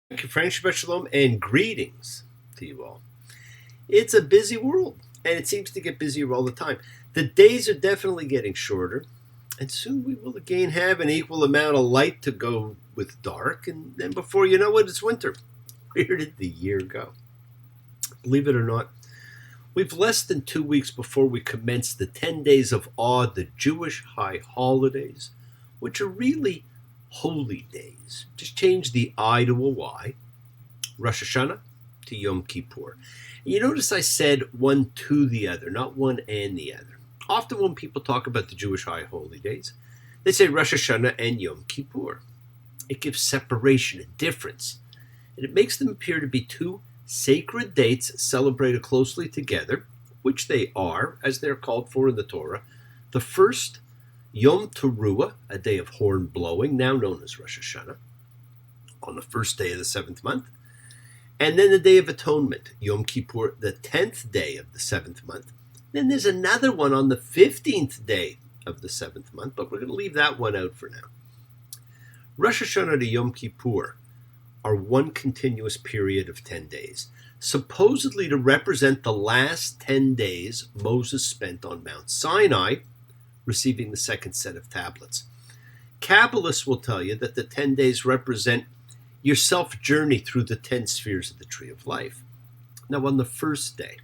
Thank you, friends, Shabbat Shalom, and greetings to you all. It's a busy world, and it seems to get busier all the time. The days are definitely getting shorter, and soon we will again have an equal amount of light to go with dark, and then before you know it, it's winter. Where did the year go? Believe it or not, we've less than 2 weeks before we commence the 10 days of awe, the Jewish high holidays, which are really holy days. Just change the I to a Y. Rosh Hashanah to Yom Kippur. You notice I said one to the other, not one and the other. Often when people talk about the Jewish high holy days, they say Rosh Hashanah and Yom Kippur. It gives separation and difference, and it makes them appear to be two sacred dates celebrated closely together, which they are, as they're called for in the Torah. The first, Yom Teruah, a day of horn blowing, now known as Rosh Hashanah, on the first day of the 7th month. And then the Day of Atonement, Yom Kippur, the 10th day of the 7th month. Then there's another one on the 15th day of the 7th month, but we're going to leave that one out for now. Rosh Hashanah to Yom Kippur are one continuous period of 10 days, supposedly to represent the last 10 days Moses spent on Mount Sinai, receiving the second set of tablets. Kabbalists will tell you that the 10 days represent your self-journey through the 10 spheres of the tree of life. Now, on the first day,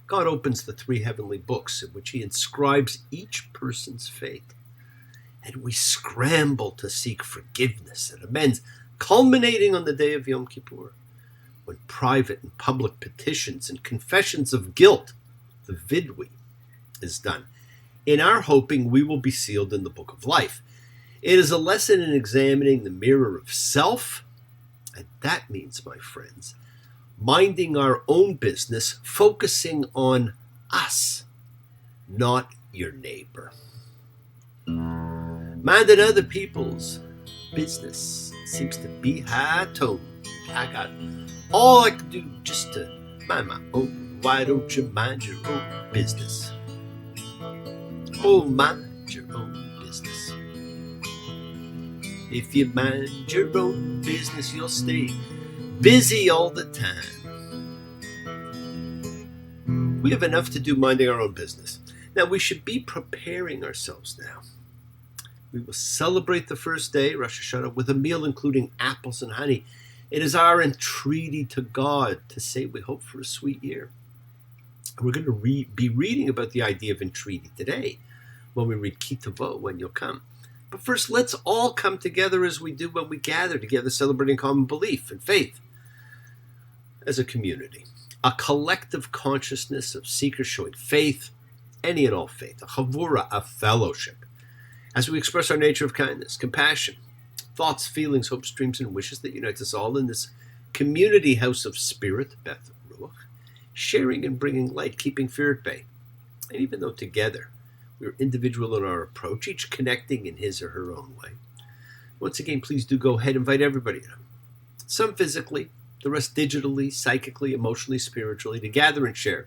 God opens the 3 heavenly books in which he inscribes each person's fate. And we scramble to seek forgiveness and amends, culminating on the day of Yom Kippur, when private and public petitions and confessions of guilt, the vidui, is done. In our hoping, we will be sealed in the book of life. It is a lesson in examining the mirror of self, and that means, my friends, minding our own business, focusing on us, not your neighbor. Minding other people's business seems to be high tone. I got all I can do just to mind my own. Why don't you mind your own business? Oh, mind your own business. If you mind your own business, you'll stay busy all the time. We have enough to do minding our own business. Now, we should be preparing ourselves now. We will celebrate the first day, Rosh Hashanah, with a meal including apples and honey. It is our entreaty to God to say we hope for a sweet year. We're going to be reading about the idea of entreaty today when we read Ki Tavo, when you'll come. But first, let's all come together as we do when we gather together, celebrating common belief and faith as a community. A collective consciousness of seekers showing faith, any and all faith, a chavura, a fellowship, as we express our nature of kindness, compassion, thoughts, feelings, hopes, dreams, and wishes that unite us all in this community house of spirit, Beth Ruach, sharing and bringing light, keeping fear at bay. And even though together we're individual in our approach, each connecting in his or her own way. Once again, please do go ahead and invite everybody. Some physically, the rest digitally, psychically, emotionally, spiritually, to gather and share.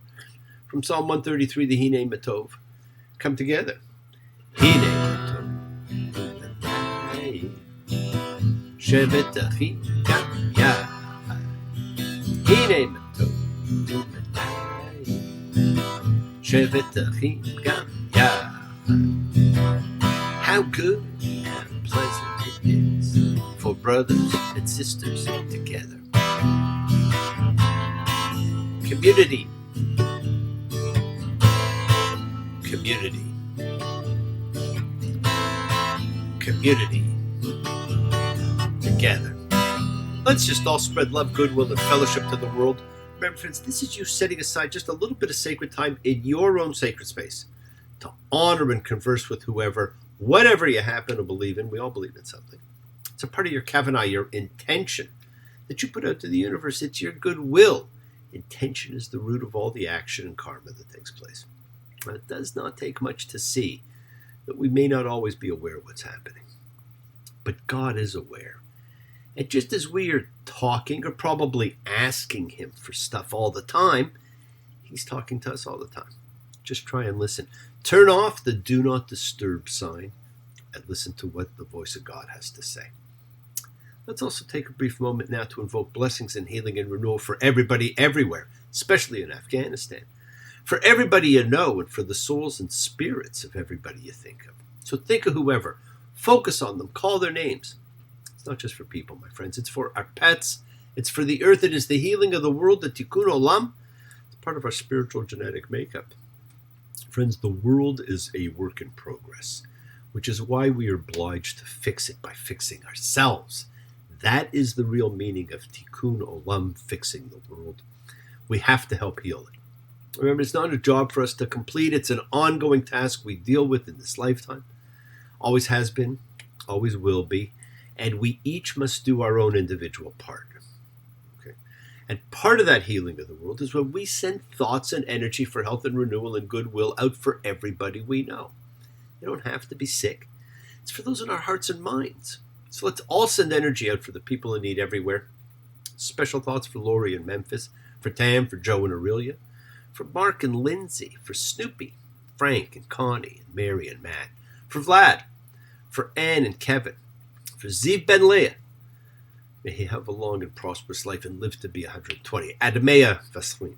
From Psalm 133, the Hine Matov. Come together. Hine Matov. Shevet Achim Gam Yahad. Hine Matov. Shevet Achim Gam Yahad. How good and pleasant it is for brothers and sisters together. Community. Community. Community. Together. Let's just all spread love, goodwill, and fellowship to the world. Remember, friends, this is you setting aside just a little bit of sacred time in your own sacred space to honor and converse with whoever, whatever you happen to believe in. We all believe in something. It's a part of your kavanah, your intention that you put out to the universe. It's your goodwill. Intention is the root of all the action and karma that takes place. Now, it does not take much to see that we may not always be aware of what's happening. But God is aware. And just as we are talking or probably asking him for stuff all the time, he's talking to us all the time. Just try and listen. Turn off the do not disturb sign and listen to what the voice of God has to say. Let's also take a brief moment now to invoke blessings and healing and renewal for everybody everywhere, especially in Afghanistan. For everybody you know and for the souls and spirits of everybody you think of. So think of whoever. Focus on them. Call their names. It's not just for people, my friends. It's for our pets. It's for the earth. It is the healing of the world, the Tikkun Olam. It's part of our spiritual genetic makeup. Friends, the world is a work in progress, which is why we are obliged to fix it by fixing ourselves. That is the real meaning of Tikkun Olam, fixing the world. We have to help heal it. Remember, it's not a job for us to complete. It's an ongoing task we deal with in this lifetime. Always has been, always will be. And we each must do our own individual part. Okay? And part of that healing of the world is when we send thoughts and energy for health and renewal and goodwill out for everybody we know. You don't have to be sick. It's for those in our hearts and minds. So let's all send energy out for the people in need everywhere. Special thoughts for Lori in Memphis, for Tam, for Joe and Aurelia, for Mark and Lindsay, for Snoopy, Frank and Connie and Mary and Matt, for Vlad, for Ann and Kevin, for Ziv Ben Leah. May he have a long and prosperous life and live to be 120. Adamea Vaslin.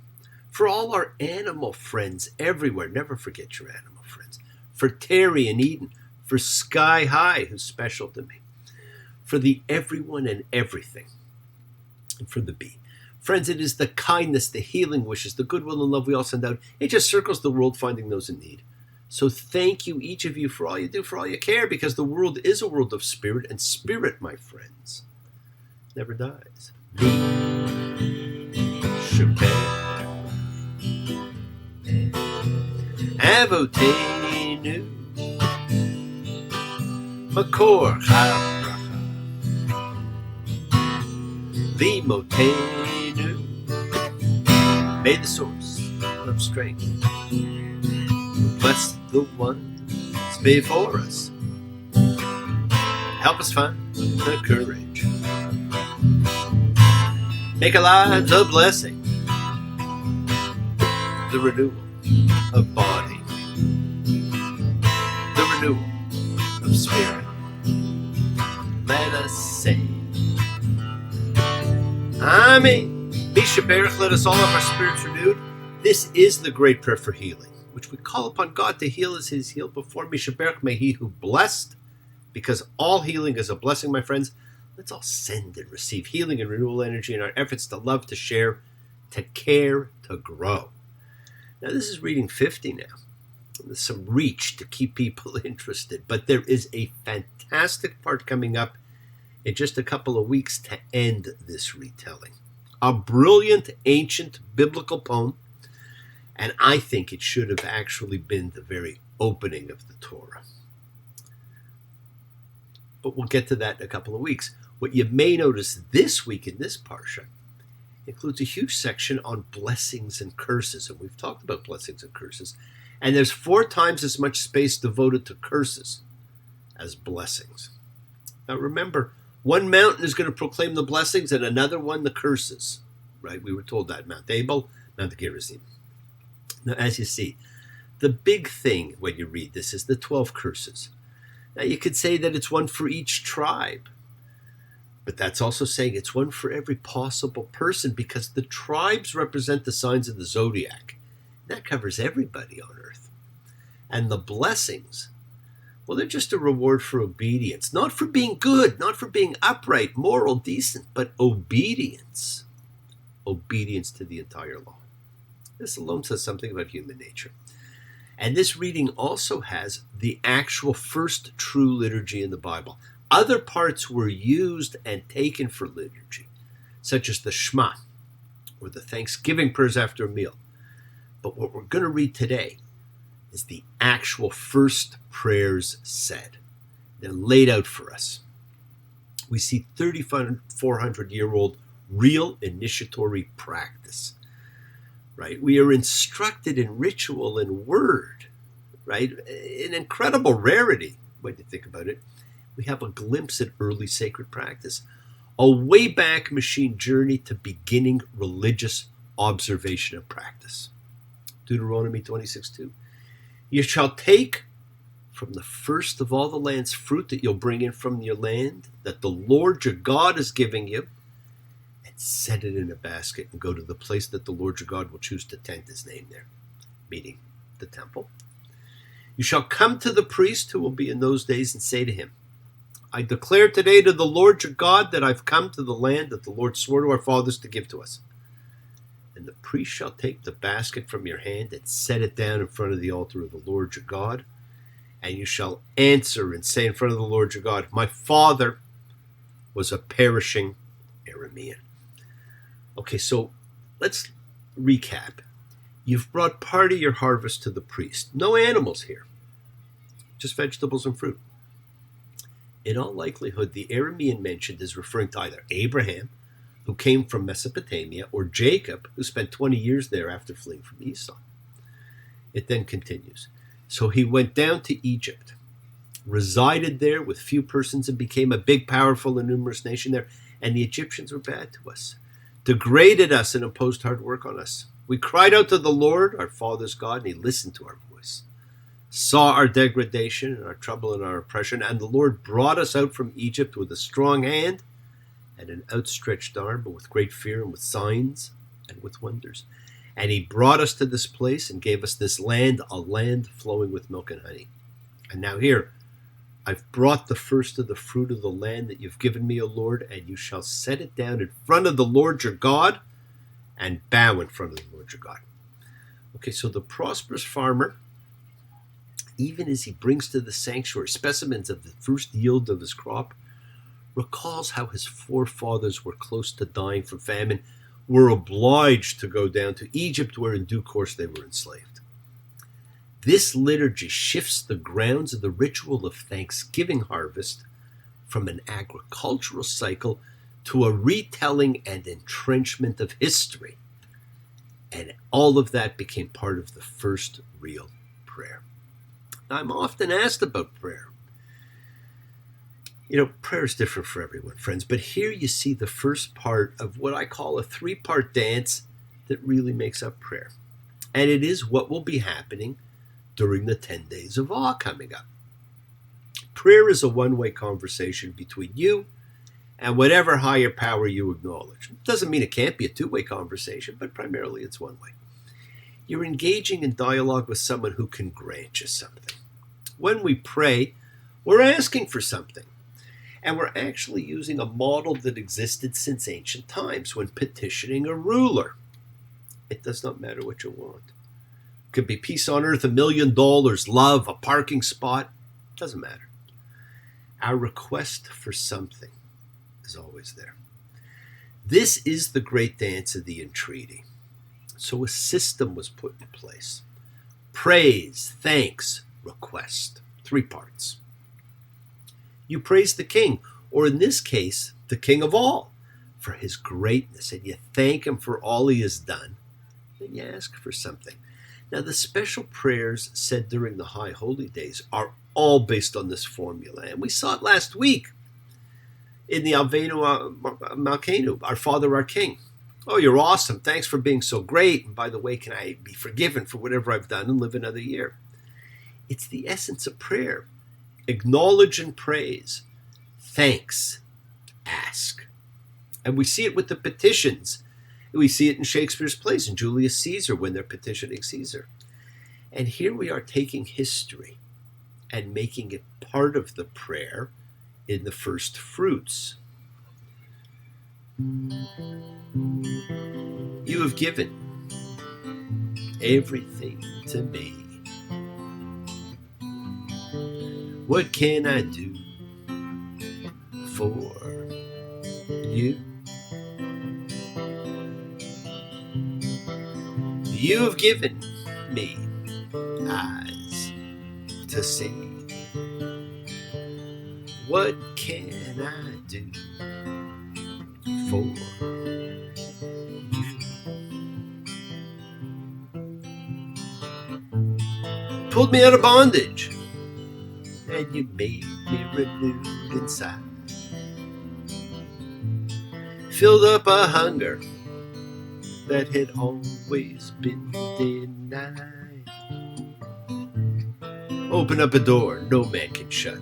For all our animal friends everywhere, never forget your animal friends. For Terry and Eden, for Sky High, who's special to me. For the everyone and everything, and for the bee. Friends, it is the kindness, the healing wishes, the goodwill and love we all send out. It just circles the world finding those in need. So thank you, each of you, for all you do, for all you care, because the world is a world of spirit, and spirit, my friends, never dies. Me, Shabbat, Avotenu, Makor, Vimotenu. May the source of strength bless the ones before us. Help us find the courage. Make our lives a blessing. The renewal of body. The renewal of spirit. Let us say, Amen. Misha Berach, let us all have our spirits renewed. This is the great prayer for healing, which we call upon God to heal as He's healed before. Misha Berach, may He who blessed, because all healing is a blessing, my friends. Let's all send and receive healing and renewal energy in our efforts to love, to share, to care, to grow. Now, this is reading 50 now. There's some reach to keep people interested, but there is a fantastic part coming up in just a couple of weeks to end this retelling. A brilliant ancient biblical poem, and I think it should have actually been the very opening of the Torah. But we'll get to that in a couple of weeks. What you may notice this week in this parsha includes a huge section on blessings and curses, and we've talked about blessings and curses, and there's 4 times as much space devoted to curses as blessings. Now remember, one mountain is going to proclaim the blessings and another one the curses, right? We were told that, Mount Abel, Mount Gerizim. Now, as you see, the big thing when you read this is the 12 curses. Now, you could say that it's one for each tribe, but that's also saying it's one for every possible person, because the tribes represent the signs of the zodiac. That covers everybody on earth. And the blessings, well, they're just a reward for obedience, not for being good, not for being upright, moral, decent, but obedience. Obedience to the entire law. This alone says something about human nature. And this reading also has the actual first true liturgy in the Bible. Other parts were used and taken for liturgy, such as the Shema, or the Thanksgiving prayers after a meal. But what we're going to read today is the actual first prayers said. They're laid out for us. We see 3,400-year-old real initiatory practice, right? We are instructed in ritual and word, right? An incredible rarity when you think about it. We have a glimpse at early sacred practice, a way back machine journey to beginning religious observation and practice. Deuteronomy 26:2. You shall take from the first of all the land's fruit that you'll bring in from your land, that the Lord your God is giving you, and set it in a basket and go to the place that the Lord your God will choose to tent his name there, meaning the temple. You shall come to the priest who will be in those days and say to him, I declare today to the Lord your God that I've come to the land that the Lord swore to our fathers to give to us. And the priest shall take the basket from your hand and set it down in front of the altar of the Lord your God. And you shall answer and say in front of the Lord your God, my father was a perishing Aramean. Okay, so let's recap. You've brought part of your harvest to the priest. No animals here, just vegetables and fruit. In all likelihood, the Aramean mentioned is referring to either Abraham, who came from Mesopotamia, or Jacob, who spent 20 years there after fleeing from Esau. It then continues. So he went down to Egypt, resided there with few persons, and became a big, powerful, and numerous nation there. And the Egyptians were bad to us, degraded us, and imposed hard work on us. We cried out to the Lord, our fathers' God, and he listened to our voice, saw our degradation and our trouble and our oppression, and the Lord brought us out from Egypt with a strong hand and an outstretched arm, but with great fear and with signs and with wonders. And he brought us to this place and gave us this land, a land flowing with milk and honey. And now here, I've brought the first of the fruit of the land that you've given me, O Lord, and you shall set it down in front of the Lord your God and bow in front of the Lord your God. Okay, so the prosperous farmer, even as he brings to the sanctuary specimens of the first yield of his crop, recalls how his forefathers were close to dying from famine, were obliged to go down to Egypt, where in due course they were enslaved. This liturgy shifts the grounds of the ritual of Thanksgiving harvest from an agricultural cycle to a retelling and entrenchment of history. And all of that became part of the first real prayer. I'm often asked about prayer. You know, prayer is different for everyone, friends, but here you see the first part of what I call a three-part dance that really makes up prayer. And it is what will be happening during the 10 days of awe coming up. Prayer is a one-way conversation between you and whatever higher power you acknowledge. It doesn't mean it can't be a two-way conversation, but primarily it's one way. You're engaging in dialogue with someone who can grant you something. When we pray, we're asking for something. And we're actually using a model that existed since ancient times when petitioning a ruler. It does not matter what you want. It could be peace on earth, $1 million, love, a parking spot. It doesn't matter. Our request for something is always there. This is the great dance of the entreaty. So a system was put in place. Praise, thanks, request. 3 parts. You praise the king, or in this case, the king of all, for his greatness, and you thank him for all he has done. Then you ask for something. Now, the special prayers said during the high holy days are all based on this formula, and we saw it last week in the Avenu Malkeinu, our Father, our King. Oh, you're awesome. Thanks for being so great. And by the way, can I be forgiven for whatever I've done and live another year? It's the essence of prayer. Acknowledge and praise. Thanks. Ask. And we see it with the petitions. We see it in Shakespeare's plays, in Julius Caesar, when they're petitioning Caesar. And here we are taking history and making it part of the prayer in the first fruits. You have given everything to me. What can I do for you? You have given me eyes to see. What can I do for you? Pulled me out of bondage, and you made me renewed inside. Filled up a hunger that had always been denied. Open up a door no man can shut,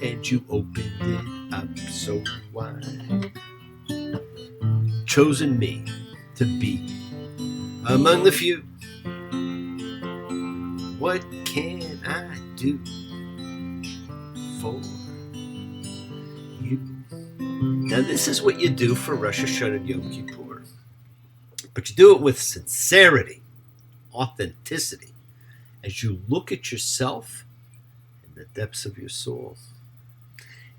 and you opened it up so wide. Chosen me to be among the few. What can I do for you? Now this is what you do for Rosh Hashanah and Yom Kippur. But you do it with sincerity, authenticity, as you look at yourself in the depths of your soul.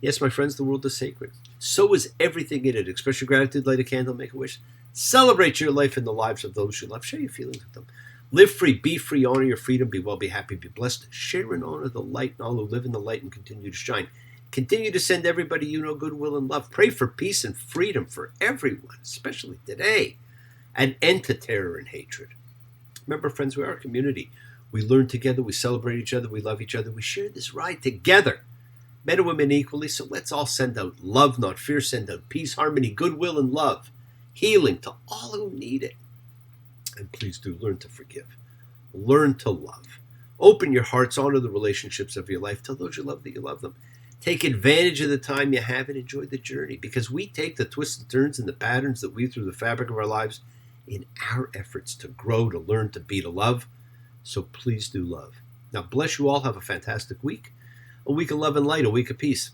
Yes, my friends, the world is sacred. So is everything in it. Express your gratitude, light a candle, make a wish. Celebrate your life and the lives of those you love. Share your feelings with them. Live free, be free, honor your freedom, be well, be happy, be blessed. Share and honor the light and all who live in the light and continue to shine. Continue to send everybody you know goodwill and love. Pray for peace and freedom for everyone, especially today. An end to terror and hatred. Remember, friends, we are a community. We learn together, we celebrate each other, we love each other, we share this ride together. Men and women equally, so let's all send out love, not fear. Send out peace, harmony, goodwill, and love. Healing to all who need it. And please do learn to forgive. Learn to love. Open your hearts, honor the relationships of your life. Tell those you love that you love them. Take advantage of the time you have and enjoy the journey, because we take the twists and turns and the patterns that weave through the fabric of our lives in our efforts to grow, to learn, to be, to love. So please do love. Now, bless you all. Have a fantastic week. A week of love and light, a week of peace,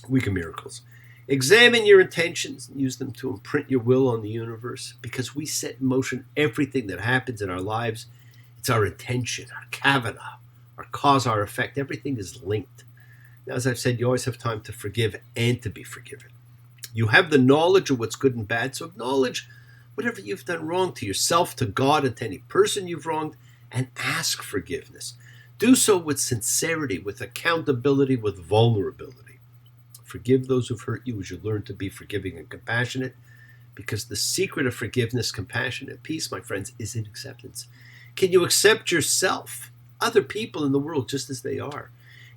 a week of miracles. Examine your intentions and use them to imprint your will on the universe, because we set in motion everything that happens in our lives. It's our intention, our kavana, our cause, our effect. Everything is linked. Now, as I've said, you always have time to forgive and to be forgiven. You have the knowledge of what's good and bad, so acknowledge whatever you've done wrong to yourself, to God, and to any person you've wronged, and ask forgiveness. Do so with sincerity, with accountability, with vulnerability. Forgive those who've hurt you as you learn to be forgiving and compassionate, because the secret of forgiveness, compassion, and peace, my friends, is in acceptance. Can you accept yourself, other people in the world just as they are?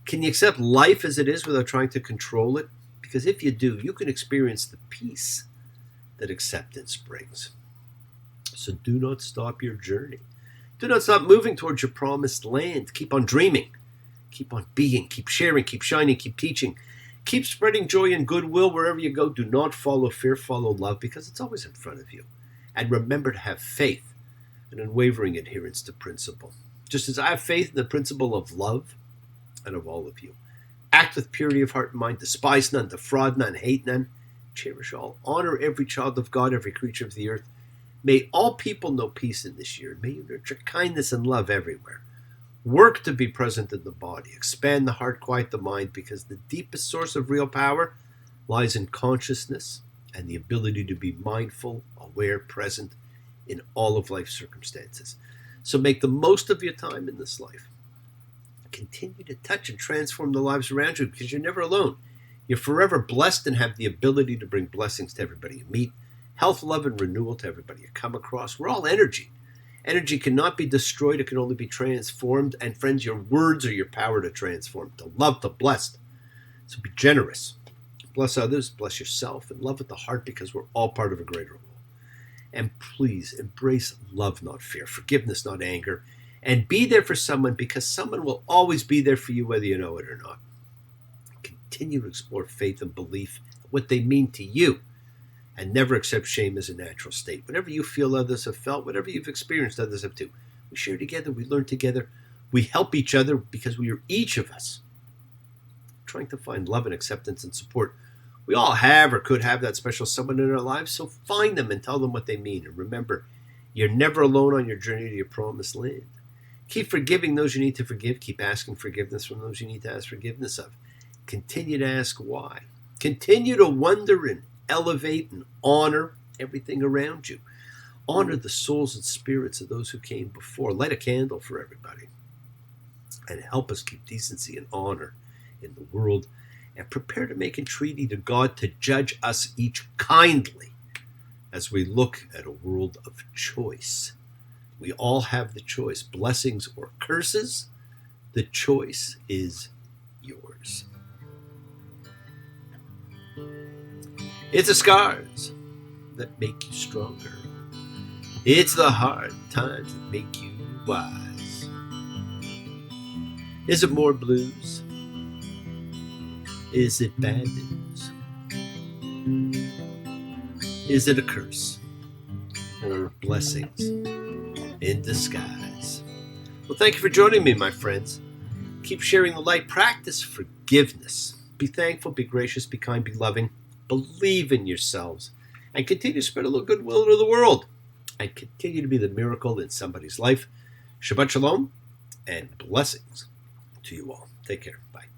Can you accept life as it is without trying to control it? Because if you do, you can experience the peace that acceptance brings. So do not stop your journey. Do not stop moving towards your promised land. Keep on dreaming. Keep on being. Keep sharing. Keep shining. Keep teaching. Keep spreading joy and goodwill wherever you go. Do not follow fear. Follow love, because it's always in front of you. And remember to have faith and unwavering adherence to principle. Just as I have faith in the principle of love and of all of you. Act with purity of heart and mind. Despise none. Defraud none. Hate none. Cherish all. Honor every child of God, every creature of the earth. May all people know peace in this year. May you nurture kindness and love everywhere. Work to be present in the body. Expand the heart, quiet the mind, because the deepest source of real power lies in consciousness and the ability to be mindful, aware, present in all of life's circumstances. So make the most of your time in this life. Continue to touch and transform the lives around you, because you're never alone. You're forever blessed and have the ability to bring blessings to everybody you meet. Health, love, and renewal to everybody you come across. We're all energy. Energy cannot be destroyed. It can only be transformed. And friends, your words are your power to transform, to love, to bless. So be generous. Bless others, bless yourself, and love with the heart, because we're all part of a greater whole. And please embrace love, not fear, forgiveness, not anger, and be there for someone, because someone will always be there for you whether you know it or not. Continue to explore faith and belief, what they mean to you. And never accept shame as a natural state. Whatever you feel others have felt, whatever you've experienced others have too. We share together, we learn together, we help each other, because we are each of us trying to find love and acceptance and support. We all have or could have that special someone in our lives, so find them and tell them what they mean. And remember, you're never alone on your journey to your promised land. Keep forgiving those you need to forgive. Keep asking forgiveness from those you need to ask forgiveness of. Continue to ask why. Continue to wonder and elevate and honor everything around you. Honor the souls and spirits of those who came before. Light a candle for everybody. And help us keep decency and honor in the world. And prepare to make entreaty to God to judge us each kindly as we look at a world of choice. We all have the choice, blessings or curses. The choice is yours. It's the scars that make you stronger. It's the hard times that make you wise. Is it more blues? Is it bad news? Is it a curse? Or blessings in disguise? Well, thank you for joining me, my friends. Keep sharing the light. Practice forgiveness. Be thankful, be gracious, be kind, be loving. Believe in yourselves. And continue to spread a little goodwill to the world. And continue to be the miracle in somebody's life. Shabbat shalom and blessings to you all. Take care. Bye.